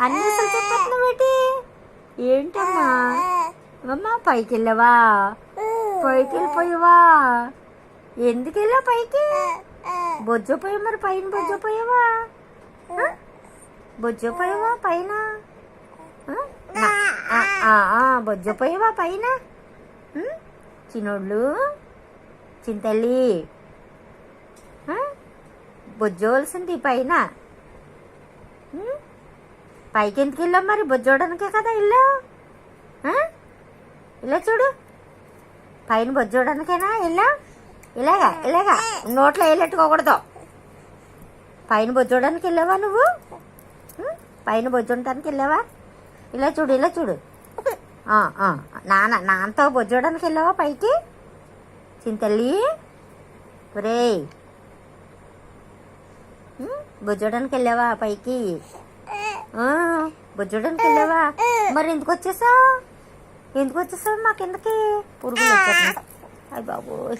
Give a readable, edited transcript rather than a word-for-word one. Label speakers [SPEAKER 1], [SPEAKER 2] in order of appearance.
[SPEAKER 1] అన్ని అసలు చెప్పేస్తున్నావు ఏంటి? ఏంటమ్మా అమ్మా పైకి వెళ్ళావా? పైకి వెళ్ళిపోయావా? ఎందుకు వెళ్ళావు పైకి? బొజ్జోపోయావు మరి పైన బొజ్జోపోయావా? బొజ్జోపోయావా పైన? బొజ్జోపోయావా పైన? చిన్నోళ్ళు చింతల్లి బొజ్జోవలసింది పైన. పైకి ఎందుకు వెళ్ళావు మరి? బొజ్జోడానికే కదా వెళ్ళావు. ఇలా చూడు, పైన బొజ్జోడానికేనా వెళ్ళావు? ఇలాగా నోట్లో వేలెట్టుకోకూడదు. పైన బొజ్జోడానికి వెళ్ళావా నువ్వు? పైన బొజ్జోడానికి వెళ్ళావా? ఇలా చూడు నాన్నతో బొజ్జోడానికి వెళ్ళావా పైకి? చింతల్లి ఒరే బొజ్జోడానికి వెళ్ళావా పైకి? బొజ్జోడానికి వెళ్ళావా? మరి ఎందుకు వచ్చేసావు మా కిందకి? పురుగులు వచ్చాయి. అయ్య బాబోయ్.